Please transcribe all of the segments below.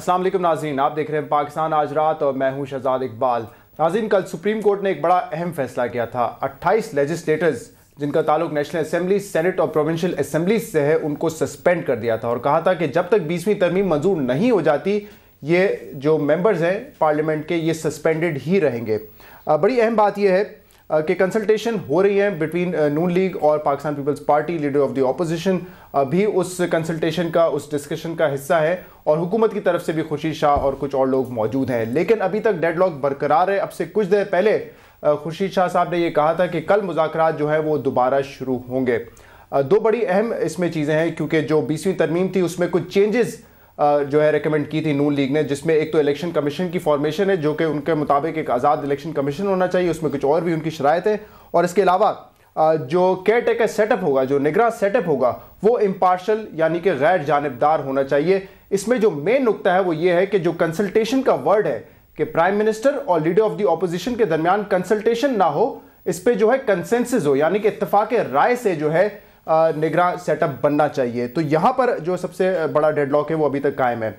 अस्सलाम वालेकुम नाज़रीन, आप देख रहे हैं पाकिस्तान आज रात और मैं हूं शहजाद इकबाल। नाज़रीन, कल सुप्रीम कोर्ट ने एक बड़ा अहम फैसला किया था। 28 लेजिस्लेटर्स जिनका ताल्लुक नेशनल असेंबली, सेनेट और प्रोविंशियल असेंबली से है, उनको सस्पेंड कर दिया था और कहा था कि जब तक 20वीं तरमीम मंजूर नहीं हो जाती, ये जो मेंबर्स हैं पार्लियामेंट के, ये सस्पेंडेड ही रहेंगे। बड़ी अहम बात यह है कि कंसल्टेशन हो रही है बिटवीन नून लीग और Pakistan Peoples Party. Leader of the opposition भी उस कंसल्टेशन का, उस डिस्कशन का हिस्सा है और हुकूमत की तरफ से भी खुर्शीद शाह और कुछ और लोग मौजूद हैं। लेकिन अभी तक डेडलॉक बरकरार है। अब से कुछ देर पहले खुर्शीद शाह साहब ने यह कहा था कि कल मुज़ाकरात जो है वो दोबारा शुरू होंगे। दो बड़ी अहम इसमें चीज़ें हैं, क्योंकि जो 20वीं तरमीम थी उसमें कुछ चेंजेस जो है रेकमेंड की थी नून लीग ने, जिसमें एक तो इलेक्शन कमीशन की फॉर्मेशन है, जो कि उनके मुताबिक एक आज़ाद इलेक्शन कमीशन होना चाहिए, उसमें कुछ और भी उनकी शराइत है। और इसके अलावा जो केयर टेकर सेटअप होगा, जो निगरान सेटअप होगा, वो इम्पार्शल यानी कि गैर जानिबदार होना चाहिए। इसमें जो मेन नुकता है वो ये है कि जो कंसल्टेशन का वर्ड है कि प्राइम मिनिस्टर और लीडर ऑफ द ऑपोजिशन के दरमियान कंसल्टेशन ना हो, इस पर जो है कंसेंसस हो, यानी कि इत्तेफाक राय से जो है निगरान सेटअप बनना चाहिए। तो यहाँ पर जो सबसे बड़ा डेडलॉक है वो अभी तक कायम है।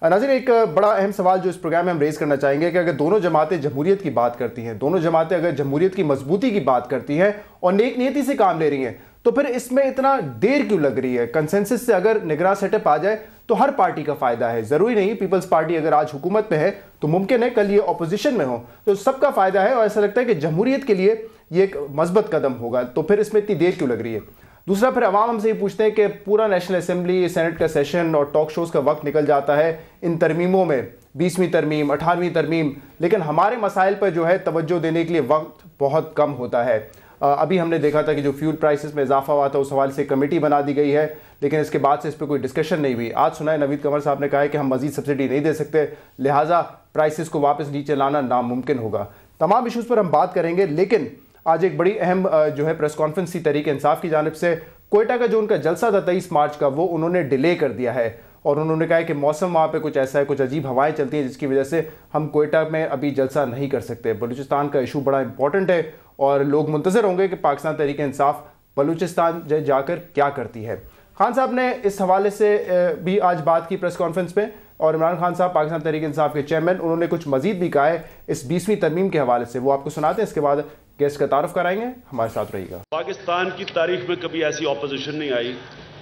नाज़रीन, एक बड़ा अहम सवाल जो इस प्रोग्राम में हम रेज़ करना चाहेंगे कि अगर दोनों जमातें जमहूरियत की बात करती हैं, दोनों जमातें अगर जमहूरियत की मजबूती की बात करती हैं और नेक नीयती से काम ले रही हैं, तो फिर इसमें इतना देर क्यों लग रही है? कंसेंसस से अगर निगरान सेटअप आ जाए तो हर पार्टी का फ़ायदा है। ज़रूरी नहीं पीपल्स पार्टी अगर आज हुकूमत में है तो मुमकिन है कल ये अपोजिशन में हो, तो सबका फ़ायदा है और ऐसा लगता है कि जमहूरियत के लिए ये एक मस्बत कदम होगा। तो फिर इसमें इतनी देर क्यों लग रही है? दूसरा, फिर अवाम हमसे ये पूछते हैं कि पूरा नेशनल असेंबली, सेनेट का सेशन और टॉक शोज़ का वक्त निकल जाता है इन तरमीमों में, 20वीं तरमीम, 18वीं तरमीम, लेकिन हमारे मसाइल पर जो है तवज्जो देने के लिए वक्त बहुत कम होता है। अभी हमने देखा था कि जो फ्यूल प्राइसेस में इजाफा हुआ था, उस हवाले से कमेटी बना दी गई है, लेकिन इसके बाद से इस पर कोई डिस्कशन नहीं हुई। आज सुना है नवीद कंवर साहब ने कहा है कि हम मजीद सब्सिडी नहीं दे सकते, लिहाजा प्राइसेस को वापस नीचे लाना नामुमकिन होगा। तमाम इशूज़ पर हम बात करेंगे, लेकिन आज एक बड़ी अहम जो है प्रेस कॉन्फ्रेंस थी तहरीक इंसाफ की जानिब से। कोयटा का जो उनका जलसा था 23 मार्च का, वो उन्होंने डिले कर दिया है और उन्होंने कहा है कि मौसम वहाँ पे कुछ ऐसा है, कुछ अजीब हवाएं चलती हैं, जिसकी वजह से हम कोयटा में अभी जलसा नहीं कर सकते। बलूचिस्तान का इशू बड़ा इंपॉर्टेंट है और लोग मुंतज़र होंगे कि पाकिस्तान तहरीक इंसाफ बलूचिस्तान जाकर क्या करती है। खान साहब ने इस हवाले से भी आज बात की प्रेस कॉन्फ्रेंस में, और इमरान खान साहब पाकिस्तान तहरीक इंसाफ के चेयरमैन, उन्होंने कुछ मजीद भी कहा है इस 20वीं तरमीम के हवाले से। वो आपको सुनाते हैं, इसके बाद गेस्ट का तारुफ कराएंगे। हमारे साथ रहिएगा। पाकिस्तान की तारीख में कभी ऐसी ऑपोजिशन नहीं आई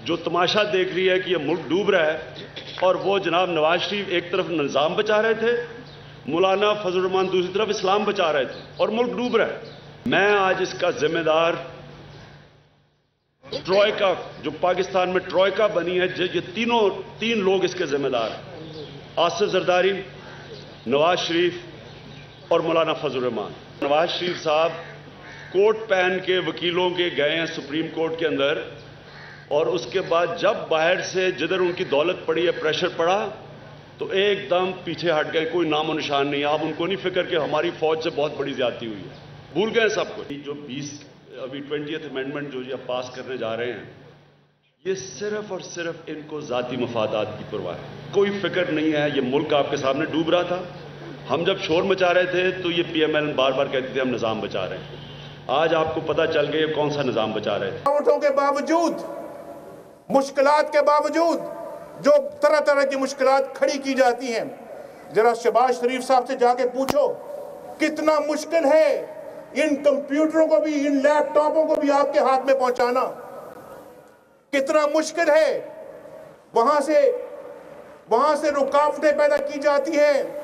जो तमाशा देख रही है कि यह मुल्क डूब रहा है, और वो जनाब नवाज शरीफ एक तरफ निज़ाम बचा रहे थे, मौलाना फजल रहमान दूसरी तरफ इस्लाम बचा रहे थे, और मुल्क डूब रहा है। मैं आज इसका जिम्मेदार ट्रॉयका, जो पाकिस्तान में ट्रॉयका बनी है, ये तीन लोग इसके जिम्मेदार हैं, आसिफ जरदारी, नवाज शरीफ और मौलाना फजल रहमान। नवाज शरीफ साहब कोट पहन के वकीलों के गए हैं सुप्रीम कोर्ट के अंदर, और उसके बाद जब बाहर से जिधर उनकी दौलत पड़ी है, प्रेशर पड़ा, तो एकदम पीछे हट गए, कोई नामो निशान नहीं। आप उनको नहीं फिक्र कि हमारी फौज से बहुत बड़ी ज्यादती हुई है, भूल गए सब कुछ। जो 20 अभी 20th अमेंडमेंट जो ये पास करने जा रहे हैं, ये सिर्फ और सिर्फ इनको जाती मफादात की परवाह है, कोई फिक्र नहीं है। ये मुल्क आपके सामने डूब रहा था, हम जब शोर मचा रहे थे तो ये PML बार बार कहते थे हम निज़ाम बचा रहे हैं। आज आपको पता चल गया कौन सा निज़ाम बचा रहे थे। रुकावटों के बावजूद, मुश्किलात के बावजूद, जो तरह तरह की मुश्किलात खड़ी की जाती हैं, जरा शहबाज शरीफ साहब से जाके पूछो कितना मुश्किल है इन कंप्यूटरों को भी, इन लैपटॉपों को भी आपके हाथ में पहुंचाना, कितना मुश्किल है। वहां से रुकावटें पैदा की जाती हैं,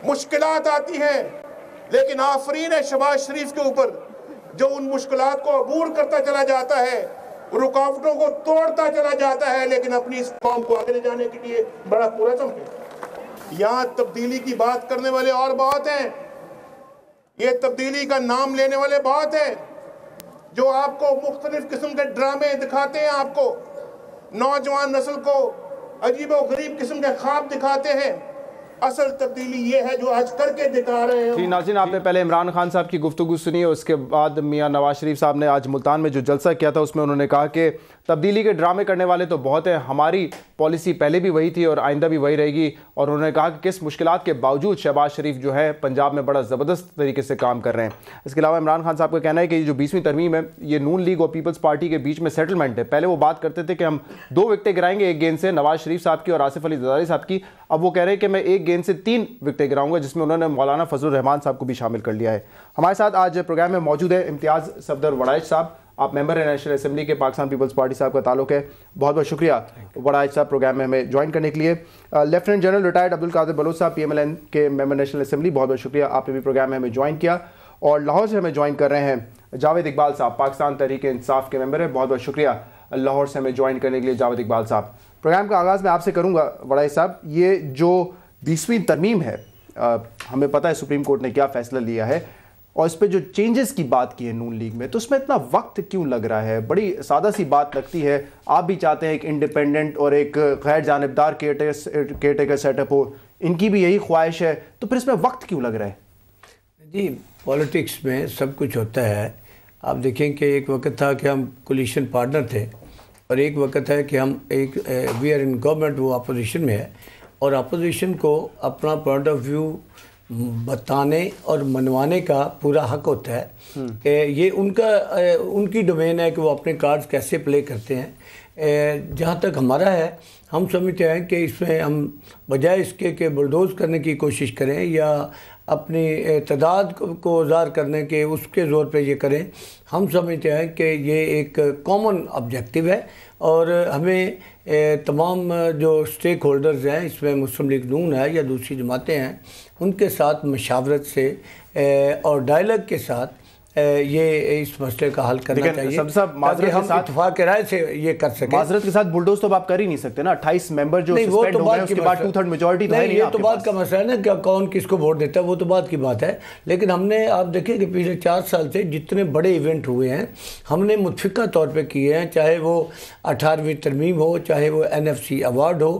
मुश्किलात आती हैं, लेकिन आफरीन है शहबाज शरीफ के ऊपर जो उन मुश्किलात को अबूर करता चला जाता है, रुकावटों को तोड़ता चला जाता है, लेकिन अपनी इस कौम को आगे ले जाने के लिए बड़ा पुरज़म है। यहाँ तब्दीली की बात करने वाले और बहुत हैं, ये तब्दीली का नाम लेने वाले बहुत हैं, जो आपको मुख्तलिफ किस्म के ड्रामे दिखाते हैं, आपको नौजवान नस्ल को अजीब व गरीब किस्म के ख्वाब दिखाते हैं। असल तब्दीली ये है जो आज करके दिखा रहे हैं। जी नाज़रीन, आपने पहले इमरान खान साहब की गुफ्तगू सुनी और उसके बाद मियां नवाज शरीफ साहब ने आज मुल्तान में जो जलसा किया था उसमें उन्होंने कहा कि तब्दीली के ड्रामे करने वाले तो बहुत हैं, हमारी पॉलिसी पहले भी वही थी और आइंदा भी वही रहेगी। और उन्होंने कहा कि किस मुश्किलात के बावजूद शहबाज शरीफ जो है पंजाब में बड़ा ज़बरदस्त तरीके से काम कर रहे हैं। इसके अलावा इमरान खान साहब का कहना है कि ये जो 20वीं तरमीम है ये नून लीग और पीपल्स पार्टी के बीच में सेटलमेंट है। पहले वो बात करते थे कि हम 2 विकेटें गिराएंगे एक गेंद से, नवाज शरीफ साहब की और आसिफ अली जरदारी साहब की। अब वो कह रहे हैं कि मैं एक गेंद से 3 विकेटें गिराऊंगा, जिसमें उन्होंने मौलाना फजलुर रहमान साहब को भी शामिल कर लिया है। हमारे साथ आज प्रोग्राम में मौजूद है इम्तियाज़ सफदर वड़ाइच साहब, आप मेंबर हैं नेशनल असेंबली के, पाकिस्तान पीपल्स पार्टी साहब का ताल्लुक है। बहुत बहुत शुक्रिया वड़ाइच साहब प्रोग्राम में हमें ज्वाइन करने के लिए। Lieutenant general retired Abdul Qadir Baloch sahab PMLN के मेंबर नेशनल असेंबली, बहुत बहुत शुक्रिया, आपने भी प्रोग्राम में हमें ज्वाइन किया। और लाहौर से हमें ज्वाइन कर रहे हैं जावेद इकबाल साहब, पाकिस्तान तहरीक इंसाफ के मेंबर है, बहुत बहुत शुक्रिया लाहौर से हमें ज्वाइन करने के लिए जावेद इकबाल साहब। प्रोग्राम का आगाज़ मैं आपसे करूँगा वड़ाइच साहब, ये जो 20वीं तरमीम है हमें पता है सुप्रीम कोर्ट ने क्या फ़ैसला लिया है और इस पर जो चेंजेस की बात की है नून लीग में, तो उसमें इतना वक्त क्यों लग रहा है? बड़ी सादा सी बात लगती है, आप भी चाहते हैं एक इंडिपेंडेंट और एक गैर जानिबदार केयरटेकर सेटअप हो, इनकी भी यही ख्वाहिश है, तो फिर इसमें वक्त क्यों लग रहा है? जी, पॉलिटिक्स में सब कुछ होता है। आप देखें कि एक वक्त था कि हम कोलिशन पार्टनर थे और एक वक्त है कि हम एक वी आर इन गवर्नमेंट, वो अपोजिशन में है और अपोजिशन को अपना पॉइंट ऑफ व्यू बताने और मनवाने का पूरा हक होता है। ये उनकी डोमेन है कि वो अपने कार्ड्स कैसे प्ले करते हैं। जहाँ तक हमारा है, हम समझते हैं कि इसमें हम बजाय इसके कि बुलडोज करने की कोशिश करें या अपनी तादाद को ज़ाहिर करने के उसके ज़ोर पे ये करें, हम समझते हैं कि ये एक कॉमन ऑब्जेक्टिव है और हमें तमाम जो स्टेक होल्डर्स हैं, इसमें मुस्लिम लीग नून है या दूसरी जमातें हैं, उनके साथ मशावरत से और डायलॉग के साथ ये इस मसले का हल करना चाहिए ताकि हम इत्तेफाक राय से ये कर सकें। माजरत के साथ बुलडोज तो आप कर ही नहीं सकते ना, 28 मेंबर जो सस्पेंड हो गए उसके बाद 2/3 मेजॉरिटी तो है नहीं। ये तो बात का मसला है ना, क्या कौन किसको वोट देता है, वो तो बात की बात है। लेकिन हमने, आप देखें कि पिछले 4 साल से जितने बड़े इवेंट हुए हैं हमने मुतफिका तौर पर किए हैं, चाहे वो 18वीं तरमीम हो, चाहे वो NFC अवार्ड हो,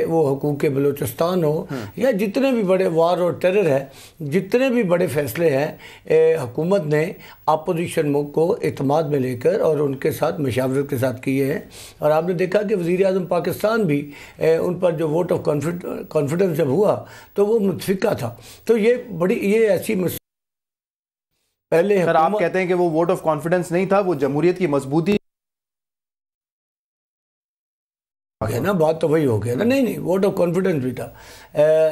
वो हुकूक बलूचिस्तान हो, या जितने भी बड़े वार और टेरर है, जितने भी बड़े फैसले हैं हुकूमत ने अपोजिशन मुल्क को इत्मीनान में लेकर और उनके साथ मशावरत के साथ किए हैं। और आपने देखा कि वज़ीर आज़म पाकिस्तान भी उन पर जो वोट ऑफ कॉन्फिडेंस जब हुआ तो वो मुतफिका था। तो ये ऐसी पहले अगर आप कहते हैं कि वो वोट ऑफ कॉन्फिडेंस नहीं था, वो जमहूरियत की मजबूती है ना, बात तो वही हो गया ना। नहीं, वोट ऑफ कॉन्फिडेंस भी था।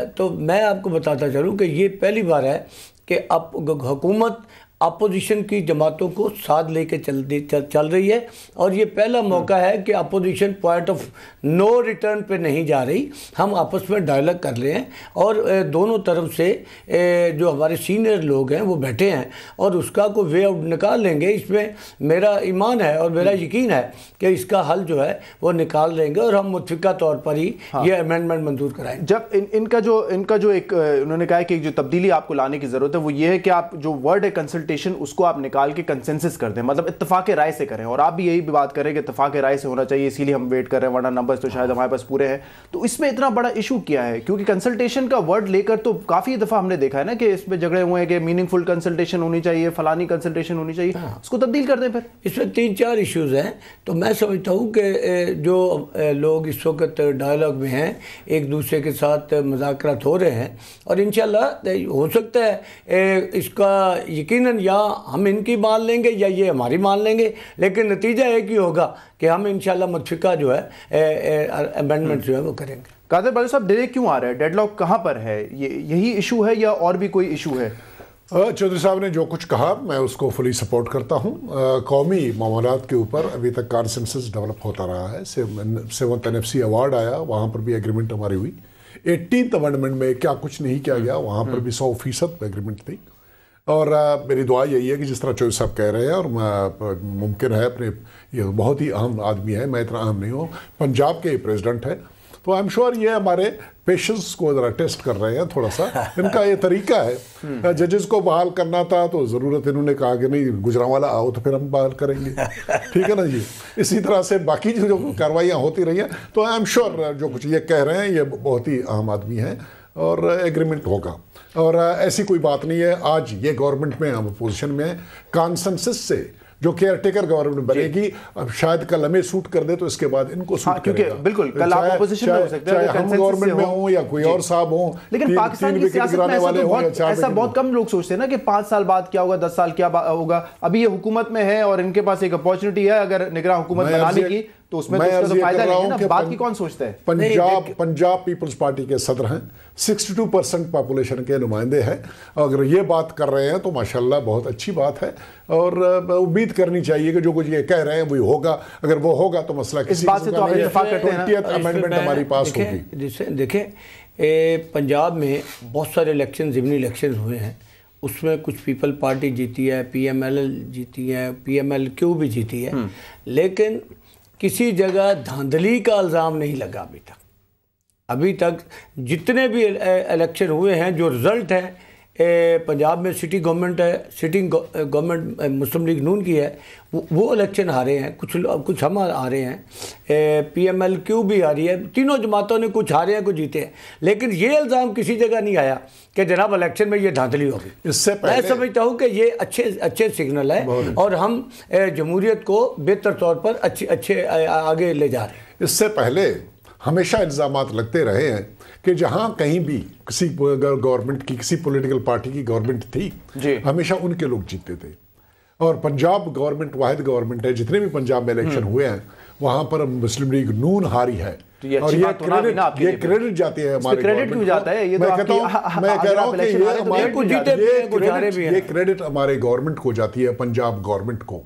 तो मैं आपको बताता चलूँ कि ये पहली बार है कि अब हुकूमत अपोजिशन की जमातों को साथ लेके चल रही है और ये पहला मौका है कि opposition point of no return पे नहीं जा रही। हम आपस में डायलॉग कर रहे हैं और दोनों तरफ से जो हमारे सीनियर लोग हैं वो बैठे हैं और उसका कोई वे आउट निकाल लेंगे। इसमें मेरा ईमान है और मेरा यकीन है कि इसका हल जो है वो निकाल लेंगे और हम मुतफिका तौर पर ही ये अमेंडमेंट मंजूर कराएंगे। जब इनका जो एक उन्होंने कहा कि जो तब्दीली आपको लाने की ज़रूरत है वो ये है कि आप जो वर्ड है कंसल्टेशन उसको आप निकाल के कंसेंसस कर दें, मतलब इत्तेफाक राय से करें। और आप भी यही बात करें कि इत्तेफाक राय से होना चाहिए, इसीलिए हम वेट कर रहे हैं, वरना नंबर्स तो शायद हमारे पास पूरे हैं। तो इसमें इतना बड़ा इशू क्या है? क्योंकि कंसल्टेशन का वर्ड लेकर तो काफ़ी दफ़ा हमने देखा है ना कि इसमें झगड़े हुए हैं कि मीनिंगफुल कंसल्टेशन होनी चाहिए, फलानी कंसल्टेशन होनी चाहिए, उसको तब्दील कर दें। फिर इसमें 3-4 इशूज़ हैं। तो मैं समझता हूँ कि जो लोग इस वक्त डायलॉग में हैं, एक दूसरे के साथ मुज़ाकरात हो रहे हैं और इंशाल्लाह हो सकता है इसका यकीनन या हम इनकी मान लेंगे या ये हमारी मान लेंगे, लेकिन नतीजा एक ही होगा कि हम इंशाल्लाह मुतफिका जो है अमेंडमेंट जो है वो करेंगे। कादिर बलोच साहब, डिले क्यों आ रहा है? डेडलॉक कहाँ पर है? यही इशू है या और भी कोई इशू है? चौधरी साहब ने जो कुछ कहा मैं उसको फुली सपोर्ट करता हूँ। कौमी मामलात के ऊपर अभी तक कॉन्सेंसस डेवलप होता रहा है। 7th NFC अवार्ड आया, वहाँ पर भी एग्रीमेंट हमारी हुई। 18th अमेंडमेंट में क्या कुछ नहीं किया गया, वहाँ पर भी 100% एग्रीमेंट थी। और मेरी दुआ यही है कि जिस तरह चौधरी साहब कह रहे हैं, और मुमकिन है अपने, ये बहुत ही अहम आदमी है, मैं इतना अहम नहीं हूँ, पंजाब के प्रेसिडेंट है, तो आई एम श्योर ये हमारे पेशेंस को ज़रा टेस्ट कर रहे हैं थोड़ा सा। इनका ये तरीका है, जजेस को बहाल करना था तो ज़रूरत इन्होंने कहा कि नहीं गुजरांवाला आओ तो फिर हम बहाल करेंगे, ठीक है ना जी। इसी तरह से बाकी जो कार्रवाइयाँ होती रही हैं, तो आई एम श्योर जो कुछ ये कह रहे हैं ये बहुत ही अहम आदमी है। और एग्रीमेंट होगा। और ऐसी कोई बात नहीं है, आज ये गवर्नमेंट में हम अपोजिशन में कॉन्सेंसस से जो केयर टेकर गवर्नमेंट बनेगी, अब शायद कल हमें सूट कर दे तो इसके बाद इनको सूट करेगा। बिल्कुल, कल आप अपोजिशन में हो सकते हैं, हम गवर्नमेंट में हो या कोई और साहब हो, लेकिन पाकिस्तान की सियासत में ऐसा बहुत कम लोग सोचते हैं ना कि 5 साल बाद क्या होगा, 10 साल क्या होगा। अभी ये हुकूमत में है और इनके पास एक अपॉर्चुनिटी है अगर निगरान हुकूमत बनाने की, तो उसमें तो उसका तो फायदा नहीं है ना। बात की कौन सोचता है? पंजाब पीपल्स पार्टी के सदर हैं, 62% पॉपुलेशन के नुमाइंदे हैं। अगर ये बात कर रहे हैं तो माशाल्लाह बहुत अच्छी बात है और उम्मीद करनी चाहिए कि जो कुछ ये कह रहे हैं वो होगा। अगर वो होगा तो मसला किसी बात से तो आप इत्तेफाक करते हैं। 20th अमेंडमेंट हमारी पास होगी। देखें पंजाब में बहुत सारे इलेक्शन, ज़िमनी इलेक्शन हुए हैं, उसमें कुछ पीपल पार्टी जीती है, PML जीती है, PMLQ भी जीती है, लेकिन किसी जगह धांधली का इल्ज़ाम नहीं लगा अभी तक जितने भी इलेक्शन हुए हैं। जो रिज़ल्ट है पंजाब में सिटी गवर्नमेंट है, सिटिंग गवर्नमेंट मुस्लिम लीग नून की है, वो इलेक्शन हारे हैं, कुछ हम हारे हैं, PMLQ भी हारी है, तीनों जमातों ने कुछ हारे हैं कुछ जीते हैं। लेकिन ये इल्ज़ाम किसी जगह नहीं आया कि जनाब इलेक्शन में ये धांधली होगी। इससे मैं समझता हूँ कि ये अच्छे सिग्नल है और हम जमहूरियत को बेहतर तौर पर अच्छे आगे ले जा रहे हैं। इससे पहले हमेशा इल्ज़ामात लगते रहे हैं कि जहां कहीं भी किसी गवर्नमेंट की, किसी पॉलिटिकल पार्टी की गवर्नमेंट थी, हमेशा उनके लोग जीतते थे। और पंजाब गवर्नमेंट वाहिद गवर्नमेंट है, जितने भी पंजाब में इलेक्शन हुए हैं वहां पर मुस्लिम लीग नून हारी है। और ये क्रेडिट जाती है हमारे, क्रेडिट क्यों जाता है? मैं कह रहा हूं कि ये क्रेडिट हमारे गवर्नमेंट को जाती है, पंजाब गवर्नमेंट को,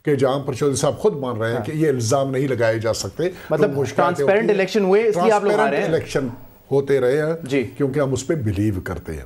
कि जहां पर चौधरी साहब खुद मान रहे हैं कि ये इल्जाम नहीं लगाए जा सकते। मतलब ट्रांसपेरेंट इलेक्शन हुए इसलिए आप लोग आ रहे हैं। इलेक्शन होते रहे हैं क्योंकि हम उस पर बिलीव करते हैं।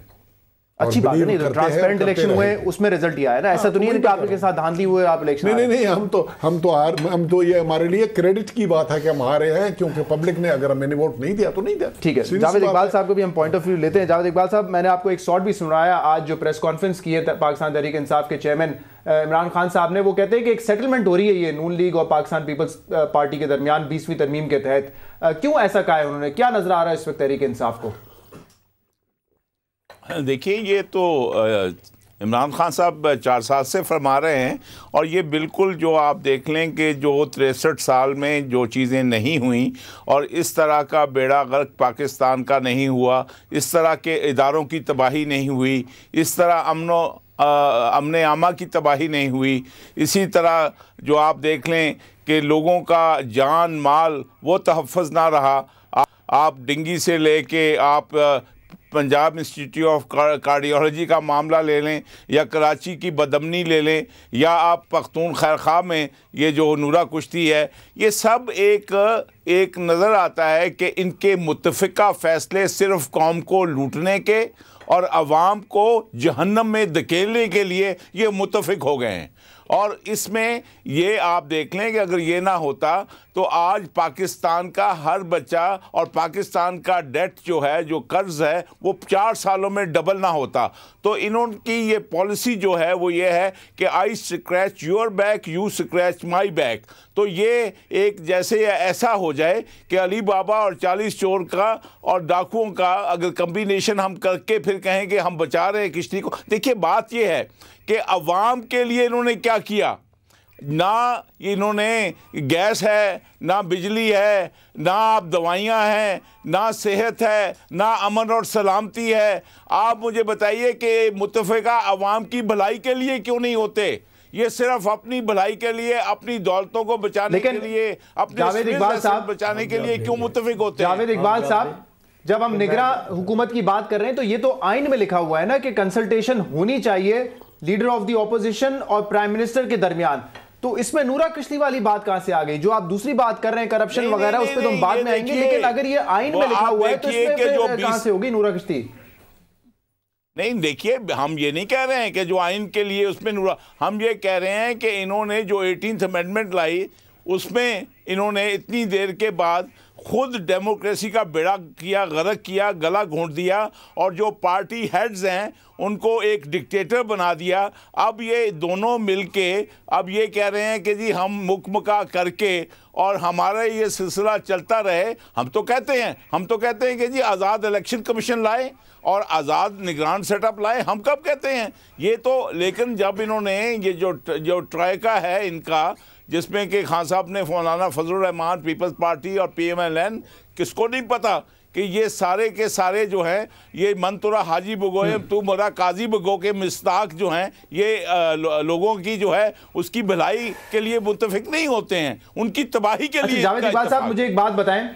अच्छी बात है, नहीं तो ट्रांसपेरेंट इलेक्शन हुए उसमें रिजल्ट ही आया ना। ऐसा तो नहीं है कि आपके साथ धांधली हुए आप इलेक्शन। नहीं, हम तो ये हमारे लिए क्रेडिट की बात है कि हम हारे हैं क्योंकि पब्लिक ने, अगर मैंने वोट नहीं दिया तो नहीं दिया। ठीक है, जावेद इकबाल साहब को भी हम पॉइंट ऑफ व्यू लेते हैं। जावेद इकबाल साहब, मैंने आपको एक शॉर्ट भी सुनाया आज जो प्रेस कॉन्फ्रेंस की है पाकिस्तान तहरीक इंसाफ के चेयरमैन इमरान खान साहब ने। वो कहते हैं कि एक सेटलमेंट हो रही है ये नून लीग और पाकिस्तान पीपल्स पार्टी के दरमियान 20वीं तरमीम के तहत। क्यों ऐसा कहा है उन्होंने? क्या नजर आ रहा है इस वक्त तहरीक इंसाफ को? देखिए, ये तो इमरान खान साहब 4 साल से फरमा रहे हैं और ये बिल्कुल जो आप देख लें कि जो 63 साल में जो चीज़ें नहीं हुई और इस तरह का बेड़ा गर्क पाकिस्तान का नहीं हुआ, इस तरह के इदारों की तबाही नहीं हुई, इस तरह अमन आमा की तबाही नहीं हुई, इसी तरह जो आप देख लें कि लोगों का जान माल वो तहफ़्फ़ुज़ ना रहा। आप डिंगी से लेके आप पंजाब इंस्टीट्यूट ऑफ कार्डियोलॉजी का मामला ले लें या कराची की बदमनी ले लें या आप पख्तून खैरखा में ये जो नूरा कुश्ती है, ये सब एक नज़र आता है कि इनके मुत्तफ़िका फ़ैसले सिर्फ़ कौम को लूटने के और अवाम को जहन्नम में धकेलने के लिए ये मुत्तफ़िक हो गए हैं। और इसमें ये आप देख लें कि अगर ये ना होता तो आज पाकिस्तान का हर बच्चा और पाकिस्तान का डेट जो है, जो कर्ज है, वो 4 सालों में डबल ना होता। तो इनकी ये पॉलिसी जो है वो ये है कि आई scratch your back, you scratch my back. तो ये एक जैसे ऐसा हो जाए कि अली बाबा और 40 चोर का और डाकुओं का अगर कम्बिनेशन हम करके फिर कहें कि हम बचा रहे हैं किश्ती को। देखिए, बात ये है कि अवाम के लिए इन्होंने क्या किया। ना इन्होंने गैस है, ना बिजली है, ना आप दवाइयाँ हैं, ना सेहत है, ना अमन और सलामती है। आप मुझे बताइए कि मुत्तफ़िका अवाम की भलाई के लिए क्यों नहीं होते? ये सिर्फ अपनी भलाई के लिए, अपनी दौलतों को बचाने के लिए, अपने जावेद इकबाल साहब बचाने के लिए क्यों मुत्तफ़िक होते हैं? जावेद इकबाल साहब, जब हम निगरां हुकूमत की बात कर रहे हैं तो ये तो आइन में लिखा हुआ है ना कि कंसल्टेशन होनी चाहिए लीडर ऑफ द ऑपोजिशन और प्राइम मिनिस्टर के दरमियान। तो इसमें नूरा कश्ती वाली बात कहां से आ गई? जो आप दूसरी बात कर रहे हैं करप्शन वगैरह, उस पर तो हम बाद में आएंगे, लेकिन अगर ये आइन में लिखा हुआ है तो इसमें कहां से होगी नूरा कश्ती? नहीं, देखिए, हम ये नहीं कह रहे हैं कि जो आइन के लिए उसमें नूरा, हम ये कह रहे हैं कि इन्होंने जो 18th अमेंडमेंट लाई उसमें इन्होंने इतनी देर के बाद खुद डेमोक्रेसी का बेड़ा किया, गर्क किया, गला घोंट दिया और जो पार्टी हेड्स हैं उनको एक डिक्टेटर बना दिया। अब ये दोनों मिलके अब ये कह रहे हैं कि जी हम मुकमका करके और हमारा ये सिलसिला चलता रहे। हम तो कहते हैं कि जी आज़ाद इलेक्शन कमीशन लाए और आज़ाद निगरान सेटअप लाए। हम कब कहते हैं ये तो, लेकिन जब इन्होंने ये जो ट्रायका है इनका, जिसमें कि खान साहब ने मौलाना फजलुर रहमान, पीपल्स पार्टी और PMLN, किसको नहीं पता कि ये सारे के सारे जो हैं ये मन तुरा हाजी बगोए तू मरा काजी बगो के मिस्ताक जो हैं ये लोगों की जो है उसकी भलाई के लिए मुत्तफिक नहीं होते हैं, उनकी तबाही के लिए। जावेद इकबाल साहब मुझे एक बात बताएं,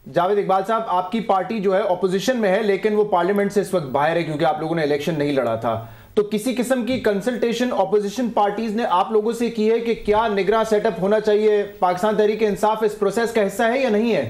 जावेद इकबाल साहब आपकी पार्टी जो है ऑपोजिशन में है लेकिन वो पार्लियामेंट से इस वक्त बाहर है क्योंकि आप लोगों ने इलेक्शन नहीं लड़ा था, तो किसी किस्म की कंसल्टेशन ऑपोजिशन पार्टीज ने आप लोगों से की है कि क्या निगरान सेटअप होना चाहिए? पाकिस्तान तहरीक इंसाफ इस प्रोसेस का हिस्सा है या नहीं है?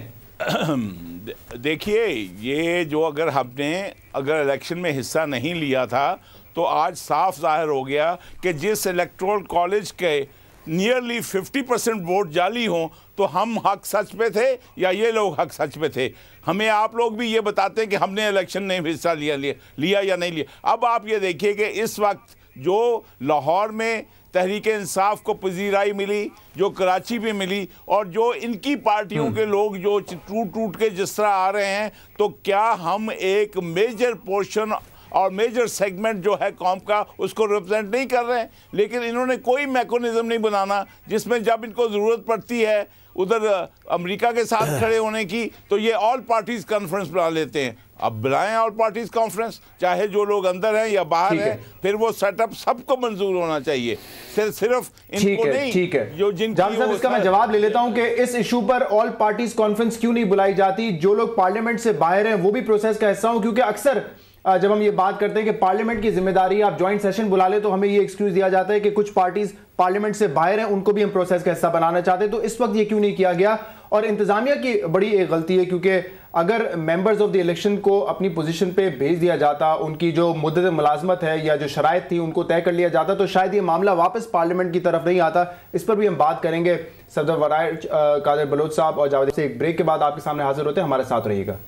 देखिए, ये जो अगर इलेक्शन में हिस्सा नहीं लिया था तो आज साफ जाहिर हो गया कि जिस इलेक्टोरल कॉलेज के नियरली 50% वोट जाली हों तो हम हक सच पे थे या ये लोग हक सच पे थे। हमें आप लोग भी ये बताते हैं कि हमने इलेक्शन में हिस्सा लिया या नहीं लिया। अब आप ये देखिए कि इस वक्त जो लाहौर में तहरीक इंसाफ को पजीराई मिली, जो कराची में मिली, और जो इनकी पार्टियों के लोग जो टूट के जिस तरह आ रहे हैं, तो क्या हम एक मेजर पोर्शन और मेजर सेगमेंट जो है कौम का उसको रिप्रेजेंट नहीं कर रहे हैं? लेकिन इन्होंने कोई मैकेनिज्म नहीं बनाना जिसमें जब इनको ज़रूरत पड़ती है उधर अमेरिका के साथ खड़े होने की तो ये ऑल पार्टीज कॉन्फ्रेंस बुला लेते हैं। अब बुलाएं ऑल पार्टीज कॉन्फ्रेंस, चाहे जो लोग अंदर हैं या बाहर हैं, फिर वो सेटअप सबको मंजूर होना चाहिए, सिर्फ इनको नहीं। ठीक है, जो साहब इसका मैं जवाब ले लेता हूं कि इस इशू पर ऑल पार्टीज कॉन्फ्रेंस क्यों नहीं बुलाई जाती? जो लोग पार्लियामेंट से बाहर हैं वो भी प्रोसेस का हिस्सा हो, क्योंकि अक्सर जब हम ये बात करते हैं कि पार्लियामेंट की जिम्मेदारी आप ज्वाइंट सेशन बुला ले तो हमें ये एक्सक्यूज दिया जाता है कि कुछ पार्टीज पार्लियामेंट से बाहर हैं, उनको भी हम प्रोसेस का हिस्सा बनाना चाहते हैं। तो इस वक्त ये क्यों नहीं किया गया? और इंतजामिया की बड़ी एक गलती है, क्योंकि अगर मेंबर्स ऑफ द इलेक्शन को अपनी पोजीशन पे भेज दिया जाता, उनकी जो मुद्दत मुलाजमत है या जो शराइत थी उनको तय कर लिया जाता, तो शायद ये मामला वापस पार्लियामेंट की तरफ नहीं आता। इस पर भी हम बात करेंगे। सफदर वराय, कादिर बलोच साहब और जावेद से एक ब्रेक के बाद आपके सामने हाजिर होते हैं, हमारे साथ रहिएगा।